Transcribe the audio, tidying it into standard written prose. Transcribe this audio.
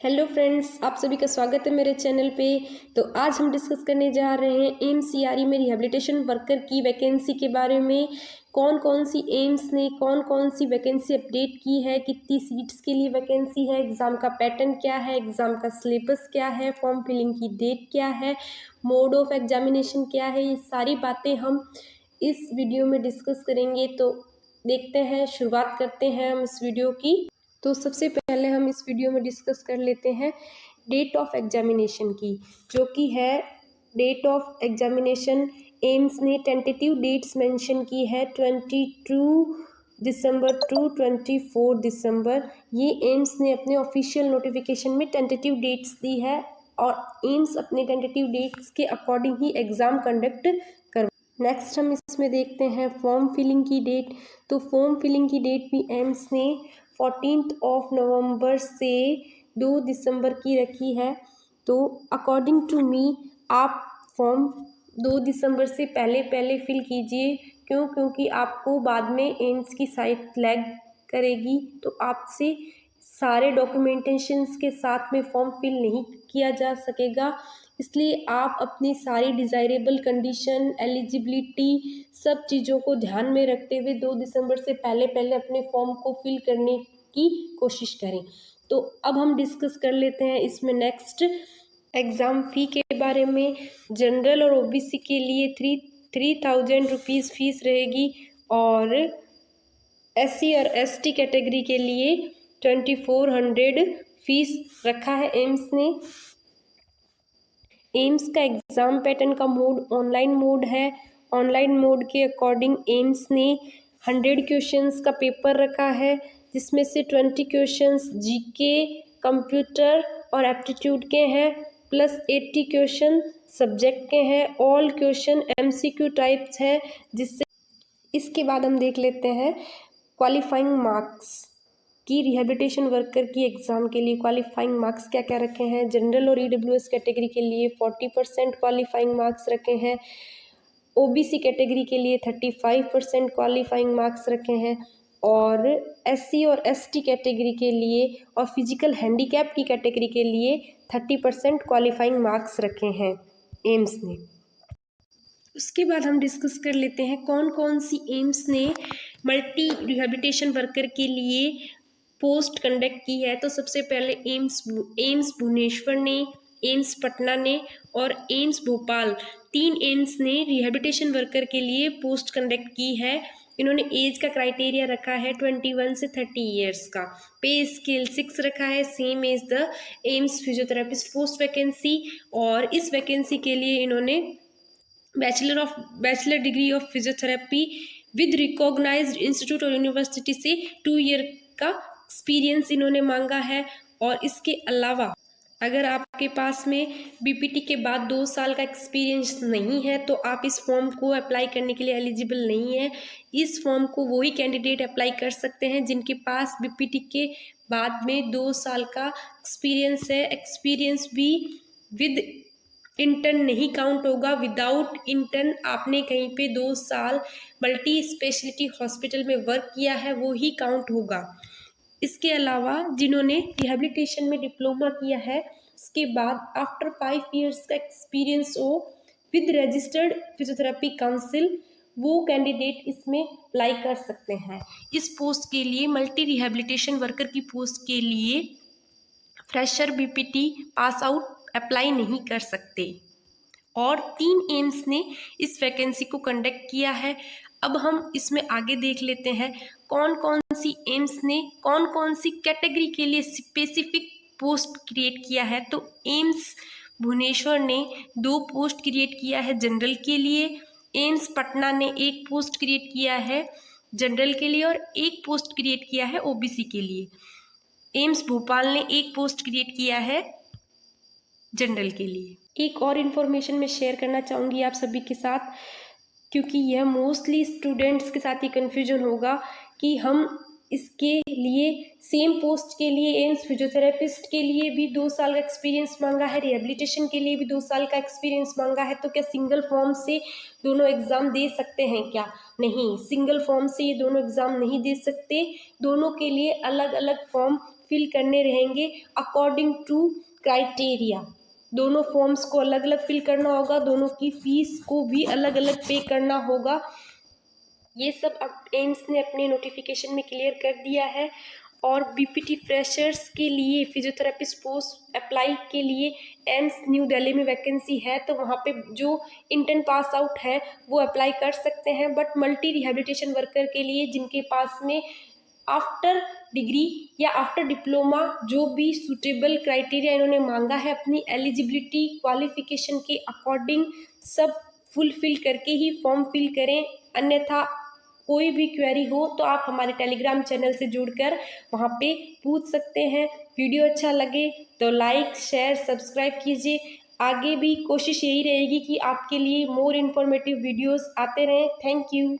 Hello friends, आप सभी का स्वागत है मेरे चैनल पे। तो आज हम डिस्कस करने जा रहे हैं एम्स सीआरई में रिहेबिलिटेशन वर्कर की वैकेंसी के बारे में। कौन कौन सी एम्स ने कौन कौन सी वैकेंसी अपडेट की है, कितनी सीट्स के लिए वैकेंसी है, एग्ज़ाम का पैटर्न क्या है, एग्ज़ाम का सिलेबस क्या है, फॉर्म फिलिंग की डेट क्या है, मोड ऑफ एग्जामिनेशन क्या है, ये सारी बातें हम इस वीडियो में डिस्कस करेंगे। तो देखते हैं, शुरुआत करते हैं हम इस वीडियो की। तो सबसे पहले हम इस वीडियो में डिस्कस कर लेते हैं डेट ऑफ एग्जामिनेशन की, जो कि है डेट ऑफ एग्जामिनेशन। एम्स ने टेंटेटिव डेट्स मेंशन की है 22 दिसंबर टू 24 दिसंबर। ये एम्स ने अपने ऑफिशियल नोटिफिकेशन में टेंटेटिव डेट्स दी है और एम्स अपने टेंटेटिव डेट्स के अकॉर्डिंग ही एग्ज़ाम कंडक्ट कर। नेक्स्ट हम इसमें देखते हैं फॉर्म फिलिंग की डेट। तो फॉर्म फिलिंग की डेट भी एम्स ने 14 नवंबर से 2 दिसंबर की रखी है। तो अकॉर्डिंग टू मी आप फॉर्म 2 दिसंबर से पहले पहले फिल कीजिए। क्योंकि आपको बाद में एम्स की साइट लैग करेगी, तो आपसे सारे डॉक्यूमेंटेशंस के साथ में फॉर्म फिल नहीं किया जा सकेगा। इसलिए आप अपनी सारी डिज़ायरेबल कंडीशन, एलिजिबिलिटी, सब चीज़ों को ध्यान में रखते हुए 2 दिसंबर से पहले पहले अपने फॉर्म को फिल करने की कोशिश करें। तो अब हम डिस्कस कर लेते हैं इसमें नेक्स्ट एग्ज़ाम फ़ी के बारे में। जनरल और ओबीसी के लिए 3000 रुपीज़ फ़ीस रहेगी और एससी और एसटी कैटेगरी के लिए 2400 फीस रखा है एम्स ने। एम्स का एग्ज़ाम पैटर्न का मोड ऑनलाइन मोड है। ऑनलाइन मोड के अकॉर्डिंग एम्स ने 100 क्वेश्चंस का पेपर रखा है, जिसमें से 20 क्वेश्चंस जीके, कंप्यूटर और एप्टीट्यूड के हैं, प्लस 80 क्वेश्चन सब्जेक्ट के हैं। ऑल क्वेश्चन एमसीक्यू टाइप्स हैं। जिससे इसके बाद हम देख लेते हैं क्वालिफाइंग मार्क्स की। रिहेबिलिटेशन वर्कर की एग्ज़ाम के लिए क्वालिफाइंग मार्क्स क्या क्या रखे हैं। जनरल और ईडब्ल्यूएस कैटेगरी के लिए 40% क्वालिफाइंग मार्क्स रखे हैं। ओबीसी कैटेगरी के लिए 35% क्वालिफाइंग मार्क्स रखे हैं और एससी और एसटी कैटेगरी के लिए और फिजिकल हैंडीकैप की कैटेगरी के लिए 30% क्वालिफाइंग मार्क्स रखे हैं एम्स ने। उसके बाद हम डिस्कस कर लेते हैं कौन कौन सी एम्स ने मल्टी रिहेबिलिटेशन वर्कर के लिए पोस्ट कंडक्ट की है। तो सबसे पहले एम्स भुवनेश्वर ने, एम्स पटना ने और एम्स भोपाल, 3 एम्स ने रिहेबिलिटेशन वर्कर के लिए पोस्ट कंडक्ट की है। इन्होंने एज का क्राइटेरिया रखा है 21 से 30 ईयर्स का। पे स्केल 6 रखा है, same as the AIIMS physiotherapist post vacancy. और इस वैकेंसी के लिए इन्होंने bachelor degree of physiotherapy with recognised institute और यूनिवर्सिटी से 2 ईयर का एक्सपीरियंस इन्होंने मांगा है। और इसके अलावा अगर आपके पास में बीपीटी के बाद 2 साल का एक्सपीरियंस नहीं है तो आप इस फॉर्म को अप्लाई करने के लिए एलिजिबल नहीं है। इस फॉर्म को वही कैंडिडेट अप्लाई कर सकते हैं जिनके पास बीपीटी के बाद में 2 साल का एक्सपीरियंस है। एक्सपीरियंस भी विद इंटर्न नहीं काउंट होगा। विदाउट इंटर्न आपने कहीं पे 2 साल मल्टी स्पेशलिटी हॉस्पिटल में वर्क किया है, वो ही काउंट होगा। इसके अलावा जिन्होंने रिहेबिलिटेशन में डिप्लोमा किया है, उसके बाद आफ्टर 5 ईयर्स का एक्सपीरियंस हो विद रजिस्टर्ड फिजियोथेरेपी काउंसिल, वो कैंडिडेट इसमें अप्लाई कर सकते हैं। इस पोस्ट के लिए, मल्टी रिहेबिलिटेशन वर्कर की पोस्ट के लिए fresher BPT pass out apply नहीं कर सकते। और 3 एम्स ने इस वैकेंसी को कंडक्ट किया है। अब हम इसमें आगे देख लेते हैं कौन कौन सी एम्स ने कौन कौन सी कैटेगरी के लिए स्पेसिफिक पोस्ट क्रिएट किया है। तो एम्स भुवनेश्वर ने 2 पोस्ट क्रिएट किया है जनरल के लिए। एम्स पटना ने 1 पोस्ट क्रिएट किया है जनरल के लिए और 1 पोस्ट क्रिएट किया है ओबीसी के लिए। एम्स भोपाल ने 1 पोस्ट क्रिएट किया है जनरल के लिए। एक और इन्फॉर्मेशन मैं शेयर करना चाहूँगी आप सभी के साथ, क्योंकि यह मोस्टली स्टूडेंट्स के साथ ही कन्फ्यूजन होगा कि हम इसके लिए सेम पोस्ट के लिए एम्स फिजियोथेरेपिस्ट के लिए भी 2 साल का एक्सपीरियंस मांगा है, रिहेबिलिटेशन के लिए भी 2 साल का एक्सपीरियंस मांगा है। तो क्या सिंगल फॉर्म से दोनों एग्ज़ाम दे सकते हैं क्या? नहीं, सिंगल फॉर्म से ये दोनों एग्ज़ाम नहीं दे सकते। दोनों के लिए अलग अलग फॉर्म फिल करने रहेंगे अकॉर्डिंग टू क्राइटेरिया। दोनों फॉर्म्स को अलग अलग फिल करना होगा, दोनों की फीस को भी अलग अलग पे करना होगा। ये सब अब एम्स ने अपने नोटिफिकेशन में क्लियर कर दिया है। और बीपीटी फ्रेशर्स के लिए फिजियोथेरेपिस्ट पोस्ट अप्लाई के लिए एम्स न्यू दिल्ली में वैकेंसी है, तो वहाँ पे जो इंटर्न पास आउट है वो अप्लाई कर सकते हैं। बट मल्टी रिहेबिलिटेशन वर्कर के लिए जिनके पास में आफ्टर डिग्री या आफ्टर डिप्लोमा जो भी सूटेबल क्राइटेरिया इन्होंने मांगा है अपनी एलिजिबिलिटी क्वालिफिकेशन के अकॉर्डिंग सब फुलफिल करके ही फॉर्म फिल करें। अन्यथा कोई भी क्वेरी हो तो आप हमारे टेलीग्राम चैनल से जुड़कर वहाँ पे पूछ सकते हैं। वीडियो अच्छा लगे तो लाइक शेयर सब्सक्राइब कीजिए। आगे भी कोशिश यही रहेगी कि आपके लिए मोर इन्फॉर्मेटिव वीडियोस आते रहें। Thank you.